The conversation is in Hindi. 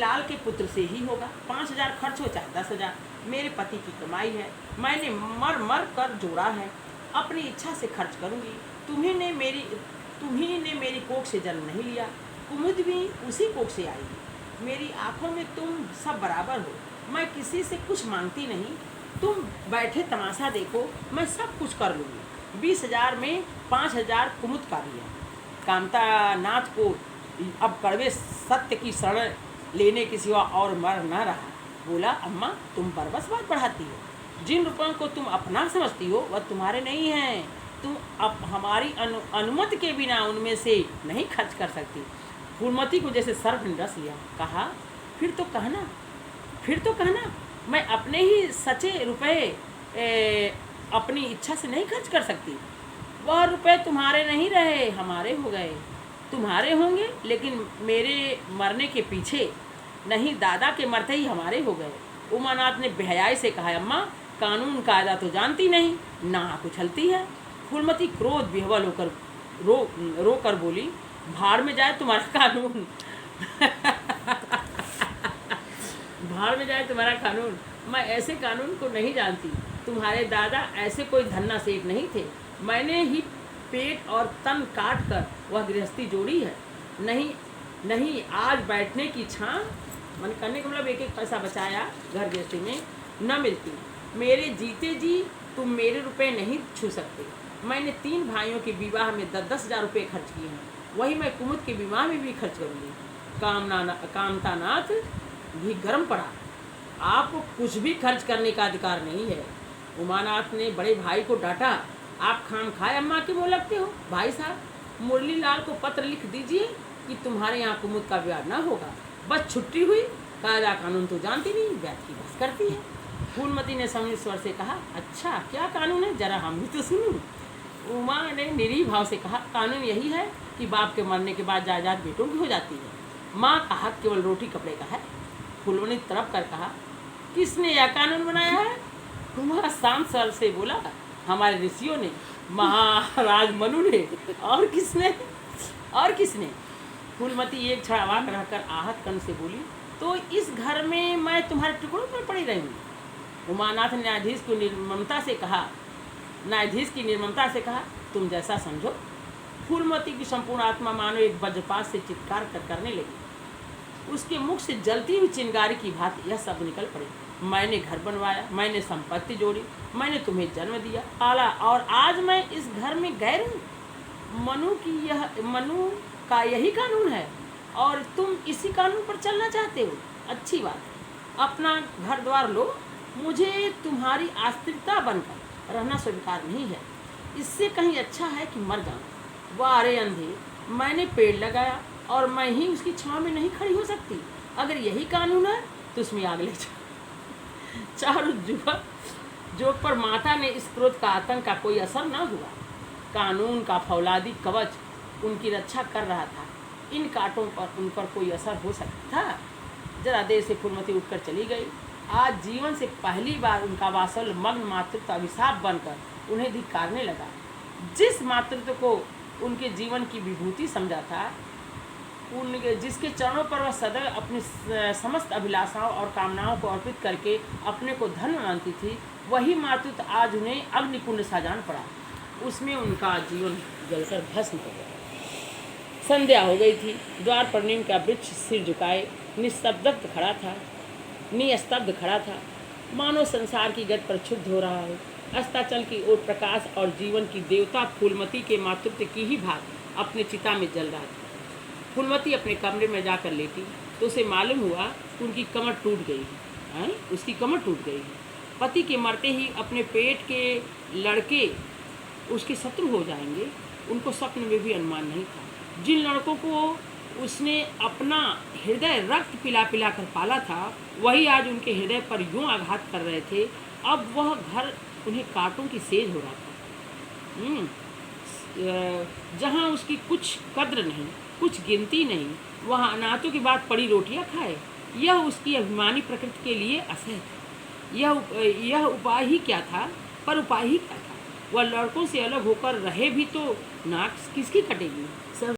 लाल के पुत्र से ही होगा। 5,000 खर्च हो चाहे 10,000, मेरे पति की कमाई है, मैंने मर मर कर जोड़ा है, अपनी इच्छा से खर्च करूँगी। तुम्ही ने मेरी कोख से जन्म नहीं लिया, कुमुद भी उसी कोख से आई। मेरी आँखों में तुम सब बराबर हो, मैं किसी से कुछ मांगती नहीं। तुम बैठे तमाशा देखो, मैं सब कुछ कर लूँगी। 20,000 में 5,000 कुमुद का भी है। कामता नाथ को अब कड़वे सत्य की शरण लेने के सिवा और मर न रहा। बोला, अम्मा तुम बरबस बात बढ़ाती हो। जिन रुपयों को तुम अपना समझती हो वह तुम्हारे नहीं हैं। तुम अब हमारी अनुमति के बिना उनमें से नहीं खर्च कर सकती। फूलमती को जैसे सर्प ने रस लिया। कहा, फिर तो कहना मैं अपने ही सचे रुपए अपनी इच्छा से नहीं खर्च कर सकती। वह रुपए तुम्हारे नहीं रहे, हमारे हो गए। तुम्हारे होंगे लेकिन मेरे मरने के पीछे नहीं, दादा के मरते ही हमारे हो गए। उमानाथ ने बेहयाई से कहा, अम्मा कानून कायदा तो जानती नहीं, नाक उछलती है। फूलमती क्रोध विह्वल होकर रो कर बोली, भाड़ में जाए तुम्हारा कानून भाड़ में जाए तुम्हारा कानून। मैं ऐसे कानून को नहीं जानती। तुम्हारे दादा ऐसे कोई धन्ना सेठ नहीं थे। मैंने ही पेट और तन काट कर वह गृहस्थी जोड़ी है। नहीं आज बैठने की छां मन करने का मतलब 1-1 पैसा बचाया घर गृहस्थी में न मिलती। मेरे जीते जी तुम मेरे रुपए नहीं छू सकते। मैंने 3 भाइयों के विवाह में 10-10 हज़ार रुपये खर्च किए हैं, वही मैं कुमुद के विवाह में भी खर्च करूँगी। कामतानाथ भी गर्म पड़ा। आपको कुछ भी खर्च करने का अधिकार नहीं है। उमानाथ ने बड़े भाई को डांटा, आप खाम खाए अम्मा के मुँह लगते हो। भाई साहब, मुरली लाल को पत्र लिख दीजिए कि तुम्हारे यहाँ कुमुद का विवाह ना होगा। बस छुट्टी हुई। कायदा कानून तो जानती नहीं, व्याज की बस करती है। फूलमती ने संमित स्वर से कहा, अच्छा क्या कानून है, जरा हम भी तो सुनूं। उमा ने निरीह भाव से कहा, कानून यही है कि बाप के मरने के बाद जायदाद बेटों की हो जाती है। माँ का हक केवल रोटी कपड़े का है। फूलमती तरफ कर कहा, किसने यह कानून बनाया है? उमा शांत स्वर से बोला, हमारे ऋषियों ने, महाराज मनु ने। और किसने? फूलमती एक क्षण अवाक रहकर आहत कंठ से बोली, तो इस घर में मैं तुम्हारे टुकड़ों पर पड़ी रहूँगी। उमानाथ ने न्यायाधीश की निर्ममता से कहा, तुम जैसा समझो। फूलमती की संपूर्ण आत्मा मानो एक वज्रपात से चित्कार करने लगी। उसके मुख से जलती हुई चिंगारी की भांति यह शब्द निकल पड़े, मैंने घर बनवाया, मैंने संपत्ति जोड़ी, मैंने तुम्हें जन्म दिया पाला, और आज मैं इस घर में गैर हूँ। मनु का यही कानून है और तुम इसी कानून पर चलना चाहते हो। अच्छी बात है, अपना घर द्वार लो। मुझे तुम्हारी आश्रिता बनकर रहना स्वीकार नहीं है। इससे कहीं अच्छा है कि मर जाऊँ। वारे अंधे, मैंने पेड़ लगाया और मैं ही उसकी छांव में नहीं खड़ी हो सकती। अगर यही कानून है तो उसमें आग ले जाओ। चारों जोग पर माता ने इस क्रोध का आतंक का कोई असर न हुआ। कानून का फौलादी कवच उनकी रक्षा कर रहा था। इन कांटों पर उन पर कोई असर हो सकता था? जरा देर से फूलमती उठकर चली गई। आज जीवन से पहली बार उनका वात्सल्य मग्न मातृत्व अभिशाप बनकर उन्हें धिक्कारने लगा। जिस मातृत्व को उनके जीवन की विभूति समझा था, जिसके चरणों पर वह सदैव अपनी समस्त अभिलाषाओं और कामनाओं को अर्पित करके अपने को धन्य मानती थी, वही मातृत्व आज उन्हें अग्निकुंड सा जान पड़ा। उसमें उनका जीवन जलकर भस्म हो गया। संध्या हो गई थी। द्वार पर नीम का वृक्ष सिर झुकाए निस्तब्ध खड़ा था, मानो संसार की गति पर क्षुब्ध हो रहा हो। अस्ताचल की ओर प्रकाश और जीवन की देवता फूलमती के मातृत्व की ही भाग अपने चिता में जल रहा था। फूलमती अपने कमरे में जाकर लेटी तो उसे मालूम हुआ कि उसकी कमर टूट गई है। पति के मरते ही अपने पेट के लड़के उसके शत्रु हो जाएंगे, उनको स्वप्न में भी अनुमान नहीं था। जिन लड़कों को उसने अपना हृदय रक्त पिला कर पाला था, वही आज उनके हृदय पर यूं आघात कर रहे थे। अब वह घर उन्हें कांटों की सेज हो रहा था। जहाँ उसकी कुछ कद्र नहीं, कुछ गिनती नहीं, वहाँ अनाथों की बात पड़ी रोटियां खाए, यह उसकी अभिमानी प्रकृति के लिए असह्य था। यह उपाय ही क्या था? वह लड़कों से अलग होकर रहे भी तो नाक किसकी कटेगी? सब